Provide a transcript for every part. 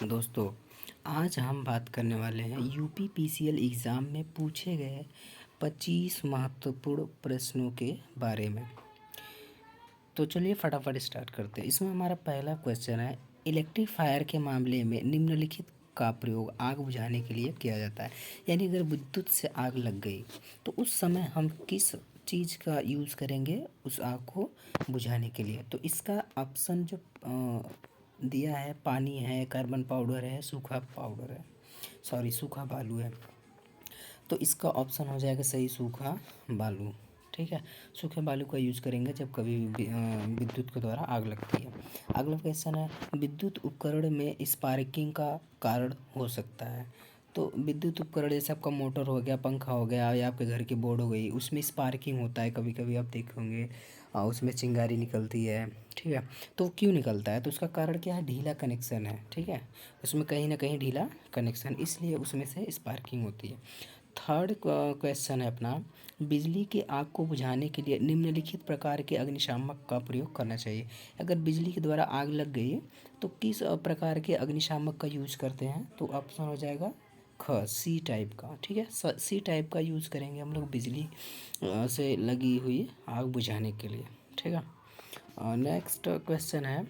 दोस्तों, आज हम बात करने वाले हैं यूपी पीसीएल एग्ज़ाम में पूछे गए 25 महत्वपूर्ण प्रश्नों के बारे में। तो चलिए फटाफट स्टार्ट करते हैं। इसमें हमारा पहला क्वेश्चन है, इलेक्ट्रिक फायर के मामले में निम्नलिखित का प्रयोग आग बुझाने के लिए किया जाता है। यानी अगर विद्युत से आग लग गई तो उस समय हम किस चीज़ का यूज़ करेंगे उस आग को बुझाने के लिए। तो इसका ऑप्शन जो दिया है, पानी है, कार्बन पाउडर है, सूखा पाउडर है, सूखा बालू है। तो इसका ऑप्शन हो जाएगा सही, सूखा बालू। ठीक है, सूखे बालू का यूज़ करेंगे जब कभी विद्युत के द्वारा आग लगती है। अगला क्वेश्चन है, विद्युत उपकरण में स्पार्किंग का कारण हो सकता है। तो विद्युत उपकरण जैसे आपका मोटर हो गया, पंखा हो गया या आपके घर की बोर्ड हो गई, उसमें स्पार्किंग होता है। कभी कभी आप देखे होंगे उसमें चिंगारी निकलती है। ठीक है, तो क्यों निकलता है? तो उसका कारण क्या है? ढीला कनेक्शन है। ठीक है, उसमें कहीं ना कहीं ढीला कनेक्शन, इसलिए उसमें से स्पार्किंग होती है। थर्ड क्वेश्चन है अपना, बिजली की आग को बुझाने के लिए निम्नलिखित प्रकार के अग्निशामक का प्रयोग करना चाहिए। अगर बिजली के द्वारा आग लग गई तो किस प्रकार के अग्निशामक का यूज़ करते हैं? तो ऑप्शन हो जाएगा ख, सी टाइप का। ठीक है, सी टाइप का यूज़ करेंगे हम लोग बिजली से लगी हुई आग बुझाने के लिए। ठीक है, नेक्स्ट क्वेश्चन है,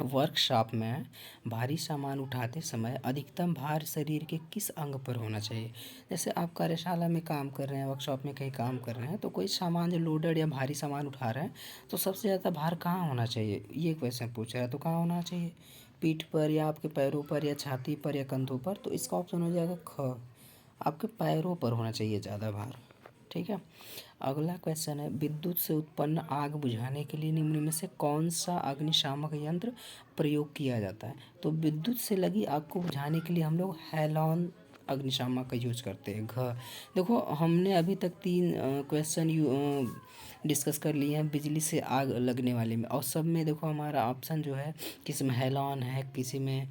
वर्कशॉप में भारी सामान उठाते समय अधिकतम भार शरीर के किस अंग पर होना चाहिए? जैसे आप कार्यशाला में काम कर रहे हैं, वर्कशॉप में कहीं काम कर रहे हैं, तो कोई सामान जो लोडेड या भारी सामान उठा रहे हैं, तो सबसे ज़्यादा भार कहाँ होना चाहिए? ये क्वेश्चन पूछा है। तो कहाँ होना चाहिए? पीठ पर या आपके पैरों पर या छाती पर या कंधों पर? तो इसका ऑप्शन हो जाएगा ख, आपके पैरों पर होना चाहिए ज़्यादा भार। ठीक है, अगला क्वेश्चन है, विद्युत से उत्पन्न आग बुझाने के लिए निम्न में से कौन सा अग्निशामक यंत्र प्रयोग किया जाता है? तो विद्युत से लगी आग को बुझाने के लिए हम लोग हैलोन अग्निशामक का यूज करते हैं। घ, देखो हमने अभी तक 3 क्वेश्चन डिस्कस कर लिए हैं बिजली से आग लगने वाले में, और सब में देखो हमारा ऑप्शन जो है, किसी में हैलोन है, किसी में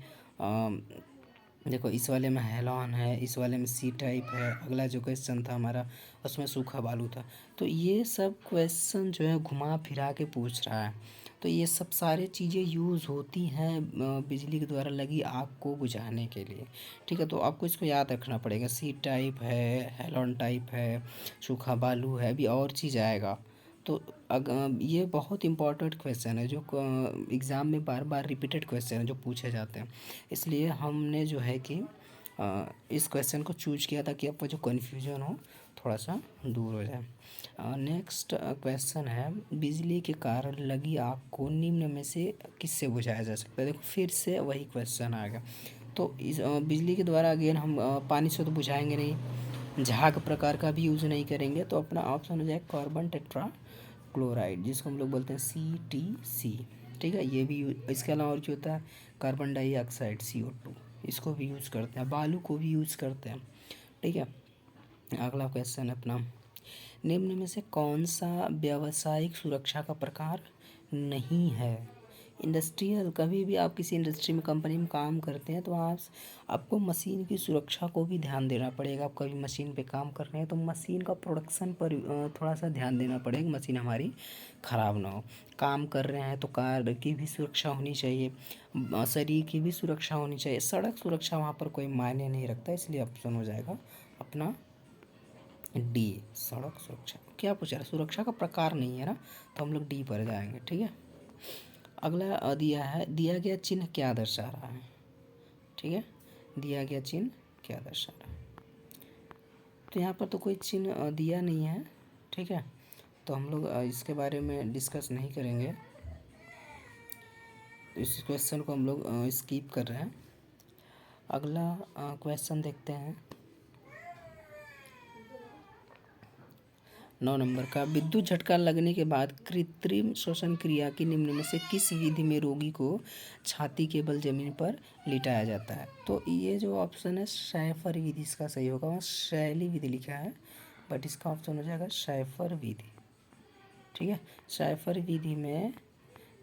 देखो इस वाले में हैलॉन है, इस वाले में सी टाइप है। अगला जो क्वेश्चन था हमारा उसमें सूखा बालू था। तो ये सब क्वेश्चन जो है घुमा फिरा के पूछ रहा है। तो ये सब सारे चीज़ें यूज़ होती हैं बिजली के द्वारा लगी आग को बुझाने के लिए। ठीक है, तो आपको इसको याद रखना पड़ेगा। सी टाइप है, हैलॉन टाइप है, सूखा बालू है, अभी और चीज़ आएगा। तो ये बहुत इंपॉर्टेंट क्वेश्चन है जो एग्ज़ाम में बार बार रिपीटेड क्वेश्चन है जो पूछे जाते हैं। इसलिए हमने जो है कि इस क्वेश्चन को चूज किया ताकि आपका जो कन्फ्यूजन हो थोड़ा सा दूर हो जाए। नेक्स्ट क्वेश्चन है, बिजली के कारण लगी आग को निम्न में से किससे बुझाया जा सकता है? देखो फिर से वही क्वेश्चन आ गया। तो इस बिजली के द्वारा अगेन हम पानी से तो बुझाएंगे नहीं, झाग प्रकार का भी यूज़ नहीं करेंगे। तो अपना ऑप्शन हो जाए कार्बन टेट्रा क्लोराइड, जिसको हम लोग बोलते हैं CTC। ठीक है, ये भी इसके अलावा और जो होता है कार्बन डाइऑक्साइड CO2, इसको भी यूज़ करते हैं, बालू को भी यूज़ करते हैं। ठीक है, अगला क्वेश्चन अपना, निम्न में से कौन सा व्यावसायिक सुरक्षा का प्रकार नहीं है? इंडस्ट्रियल, कभी भी आप किसी इंडस्ट्री में कंपनी में काम करते हैं तो आपको मशीन की सुरक्षा को भी ध्यान देना पड़ेगा। आप कभी मशीन पे काम कर रहे हैं तो मशीन का प्रोडक्शन पर थोड़ा सा ध्यान देना पड़ेगा, मशीन हमारी ख़राब ना हो। काम कर रहे हैं तो कार की भी सुरक्षा होनी चाहिए, शरीर की भी सुरक्षा होनी चाहिए। सड़क सुरक्षा वहाँ पर कोई मायने नहीं रखता, इसलिए ऑप्शन हो जाएगा अपना डी, सड़क सुरक्षा। क्या पूछा है? सुरक्षा का प्रकार नहीं है ना, तो हम लोग डी पर जाएंगे। ठीक है, अगला दिया है, दिया गया चिन्ह क्या दर्शा रहा है? ठीक है, दिया गया चिन्ह क्या दर्शा रहा है? तो यहाँ पर तो कोई चिन्ह दिया नहीं है। ठीक है, तो हम लोग इसके बारे में डिस्कस नहीं करेंगे, तो इस क्वेश्चन को हम लोग स्किप कर रहे हैं। अगला क्वेश्चन देखते हैं, 9 नंबर का, विद्युत झटका लगने के बाद कृत्रिम श्वसन क्रिया की निम्न में से किस विधि में रोगी को छाती के बल जमीन पर लिटाया जाता है? तो ये जो ऑप्शन है शैफर विधि, इसका सही होगा। वहाँ शैली विधि लिखा है, बट इसका ऑप्शन हो जाएगा शैफर विधि। ठीक है, शैफर विधि में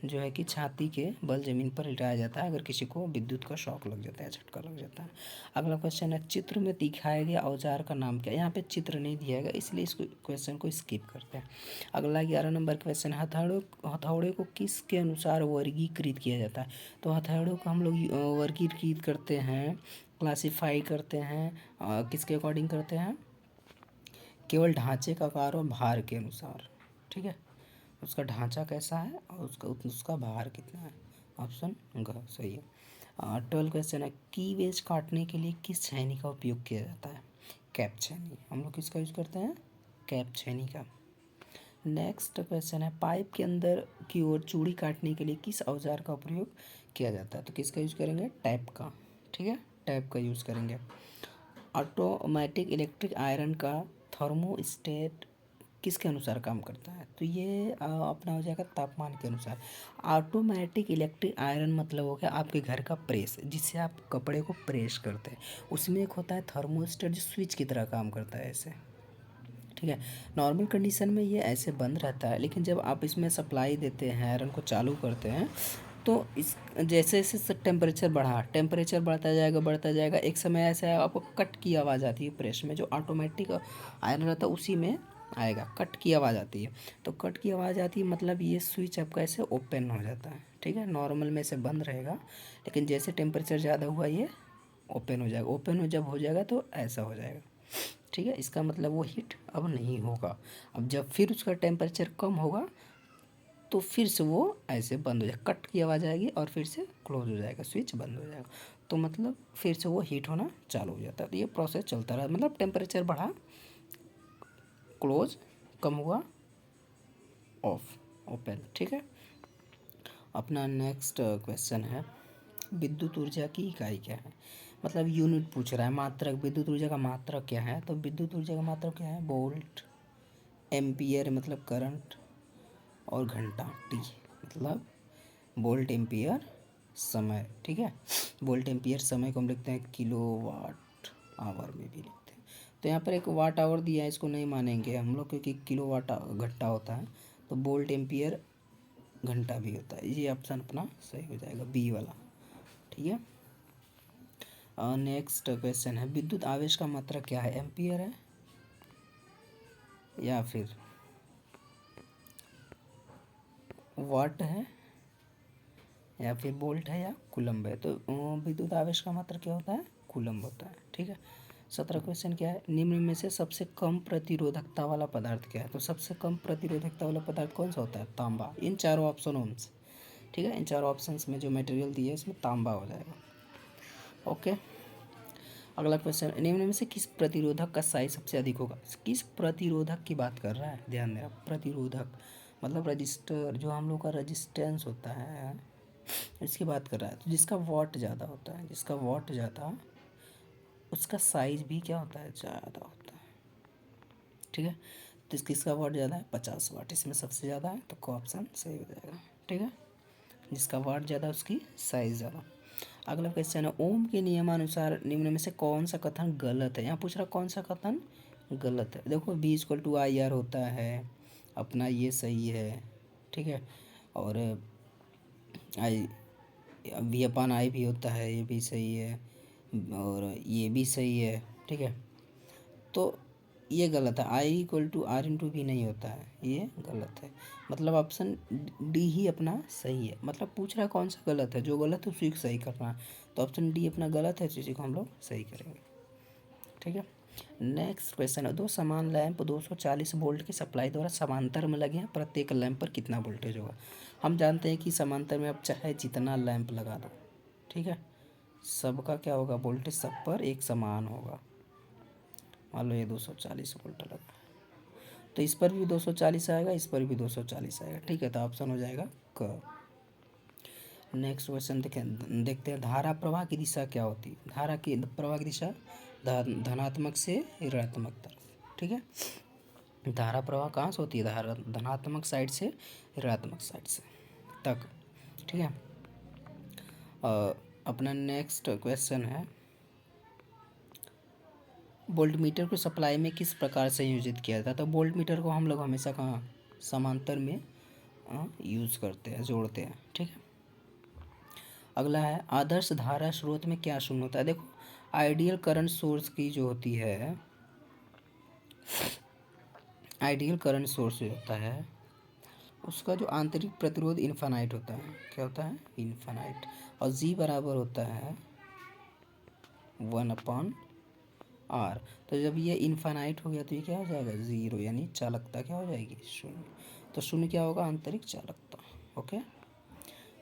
जो है कि छाती के बल जमीन पर लिटाया जाता है अगर किसी को विद्युत का शॉक लग जाता है, झटका लग जाता है। अगला क्वेश्चन है, चित्र में दिखाया गया औजार का नाम क्या है। यहाँ पे चित्र नहीं दिया गया इसलिए इस क्वेश्चन को स्किप करते हैं। अगला 11 नंबर क्वेश्चन, हथौड़े को किसके अनुसार वर्गीकृत किया जाता है। तो हथौड़ों को हम लोग वर्गीकृत करते हैं, क्लासीफाई करते हैं, किसके अकॉर्डिंग करते हैं, केवल ढांचे का आकार और भार के अनुसार। ठीक है, उसका ढांचा कैसा है और उसका भार कितना है। ऑप्शन ग सही है। 12 क्वेश्चन है, कीवेज काटने के लिए किस छेनी का उपयोग किया जाता है। कैप छेनी। हम लोग किसका यूज करते हैं, कैप छेनी का। नेक्स्ट क्वेश्चन है, पाइप के अंदर की ओर चूड़ी काटने के लिए किस औजार का प्रयोग किया जाता है। तो किसका यूज करेंगे, टैप का। ठीक है, टैप का यूज करेंगे। ऑटोमेटिक इलेक्ट्रिक आयरन का थर्मोस्टेट किसके अनुसार काम करता है। तो ये अपना हो जाएगा तापमान के अनुसार। ऑटोमेटिक इलेक्ट्रिक आयरन मतलब हो गया आपके घर का प्रेस, जिससे आप कपड़े को प्रेस करते हैं। उसमें एक होता है थर्मोस्टेट जो स्विच की तरह काम करता है ऐसे। ठीक है, नॉर्मल कंडीशन में ये ऐसे बंद रहता है, लेकिन जब आप इसमें सप्लाई देते हैं, आयरन को चालू करते हैं, तो इस जैसे जैसे टेम्परेचर बढ़ता जाएगा, एक समय ऐसा है आपको कट की आवाज़ आती है प्रेस में, जो ऑटोमेटिक आयरन रहता है उसी में आएगा, कट की आवाज़ आती है। तो कट की आवाज़ आती है मतलब ये स्विच आपका ऐसे ओपन हो जाता है। ठीक है, नॉर्मल में ऐसे बंद रहेगा, लेकिन जैसे टेम्परेचर ज़्यादा हुआ ये ओपन हो जाएगा। जब हो जाएगा तो ऐसा हो जाएगा। ठीक है, इसका मतलब वो हीट अब नहीं होगा। अब जब फिर उसका टेम्परेचर कम होगा तो फिर से वो ऐसे बंद हो जाएगा, कट की आवाज़ आएगी और फिर से क्लोज हो जाएगा, स्विच बंद हो जाएगा। तो मतलब फिर से वो हीट होना चालू हो जाता है। तो ये प्रोसेस चलता रहा, मतलब टेम्परेचर बढ़ा, क्लोज, कम हुआ, ऑफ, ओपन। ठीक है, अपना नेक्स्ट क्वेश्चन है, विद्युत ऊर्जा की इकाई क्या है। मतलब यूनिट पूछ रहा है, मात्रक, विद्युत ऊर्जा का मात्रक क्या है। तो विद्युत ऊर्जा का मात्रक क्या है, वोल्ट, एम्पियर मतलब करंट, और घंटा, टी मतलब वोल्ट एम्पियर समय। ठीक है, वोल्ट एम्पियर समय को हम लिखते हैं किलो वाट आवर में भी लिखते हैं। तो यहाँ पर एक वाट आवर दिया है, इसको नहीं मानेंगे हम लोग क्योंकि किलो वाट घंटा होता है, तो वोल्ट एम्पियर घंटा भी होता है। ये ऑप्शन अपना सही हो जाएगा, बी वाला। ठीक है, नेक्स्ट क्वेश्चन है, विद्युत आवेश का मात्रा क्या है, एम्पियर है या फिर वाट है या फिर वोल्ट है या कूलम्ब है। तो विद्युत आवेश का मात्रा क्या होता है, कूलम्ब होता है। ठीक है, 17 क्वेश्चन क्या है, निम्न में से सबसे कम प्रतिरोधकता वाला पदार्थ क्या है। तो सबसे कम प्रतिरोधकता वाला पदार्थ कौन सा होता है, तांबा। इन चारों ऑप्शनों में, ठीक है, इन चारों ऑप्शंस में जो मटेरियल दिए है इसमें तांबा हो जाएगा। ओके, अगला क्वेश्चन, निम्न में से किस प्रतिरोधक का साइज सबसे अधिक होगा। किस प्रतिरोधक की बात कर रहा है, ध्यान देना, प्रतिरोधक मतलब रजिस्टर, जो हम लोग का रजिस्टेंस होता है इसकी बात कर रहा है। तो जिसका वॉट ज़्यादा होता है, जिसका वॉट ज़्यादा, उसका साइज भी क्या होता है, ज़्यादा होता है। ठीक है, तो किसका वॉट ज़्यादा है, 50 वाट, इसमें सबसे ज़्यादा है, तो ऑप्शन सही हो जाएगा। ठीक है, जिसका वाट ज़्यादा उसकी साइज ज़्यादा। अगला क्वेश्चन है, ओम के नियमानुसार निम्न में से कौन सा कथन गलत है। यहाँ पूछ रहा कौन सा कथन गलत है। देखो V=IR होता है अपना, ये सही है। ठीक है, और आई V/I भी होता है, ये भी सही है, और ये भी सही है। ठीक है, तो ये गलत है, I=R भी नहीं होता है, ये गलत है। मतलब ऑप्शन डी ही अपना सही है। मतलब पूछ रहा है कौन सा गलत है, जो गलत है उसी को सही करना है। तो ऑप्शन डी अपना गलत है, तो इसी को हम लोग सही करेंगे। ठीक है, नेक्स्ट क्वेश्चन है, दो समान लैंप 240 वोल्ट की सप्लाई द्वारा समांतर में लगे हैं, प्रत्येक लैंप पर कितना वोल्टेज होगा। हम जानते हैं कि समांतर में आप चाहे जितना लैंप लगा दो, ठीक है, सबका क्या होगा, वोल्टेज सब पर एक समान होगा। मान लो ये 240 वोल्ट लगा, तो इस पर भी 240 आएगा, इस पर भी 240 आएगा। ठीक है, तो ऑप्शन हो जाएगा क। नेक्स्ट क्वेश्चन देखते हैं, धारा प्रवाह की दिशा क्या होती है। धारा की प्रवाह की दिशा धनात्मक से ऋणात्मक तरफ। ठीक है, धारा प्रवाह कहाँ से होती है, धारा धनात्मक साइड से ऋणात्मक साइड से तक। ठीक है, अपना नेक्स्ट क्वेश्चन है, वोल्टमीटर को सप्लाई में किस प्रकार संयोजित किया जाता है। तो वोल्टमीटर को हम लोग हमेशा कहाँ, समांतर में यूज़ करते हैं, जोड़ते हैं। ठीक है, अगला है आदर्श धारा स्रोत में क्या शून्य होता है। देखो आइडियल करंट सोर्स की जो होती है, आइडियल करंट सोर्स जो होता है उसका जो आंतरिक प्रतिरोध इन्फानाइट होता है। क्या होता है? इन्फानाइट। और जी बराबर होता है 1/r। तो जब ये इन्फानाइट हो गया तो ये क्या हो जाएगा? ज़ीरो, यानी चालकता क्या हो जाएगी? शून्य। तो शून्य क्या होगा? आंतरिक चालकता। ओके।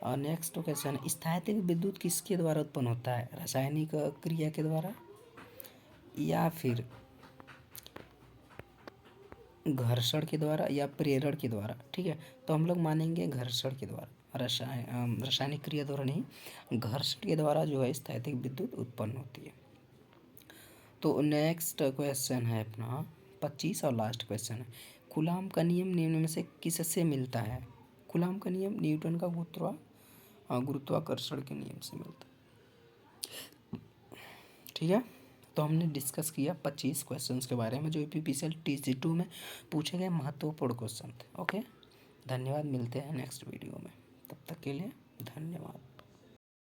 और नेक्स्ट क्वेश्चन, स्थैतिक विद्युत किसके द्वारा उत्पन्न होता है? रासायनिक क्रिया के द्वारा या फिर घर्षण के द्वारा या प्रेरण के द्वारा? ठीक है, तो हम लोग मानेंगे घर्षण के द्वारा, रासायनिक क्रिया द्वारा नहीं, घर्षण के द्वारा जो है स्थैतिक विद्युत उत्पन्न होती है। तो नेक्स्ट क्वेश्चन है अपना 25 और लास्ट क्वेश्चन है, कूलाम का नियम निम्न में से किससे मिलता है? कूलाम का नियम न्यूटन का गुरुत्वाकर्षण के नियम से मिलता है। ठीक है, तो हमने डिस्कस किया 25 क्वेश्चंस के बारे में जो यूपीपीसीएल TC2 में पूछे गए महत्वपूर्ण क्वेश्चन थे। ओके, धन्यवाद, मिलते हैं नेक्स्ट वीडियो में, तब तक के लिए धन्यवाद।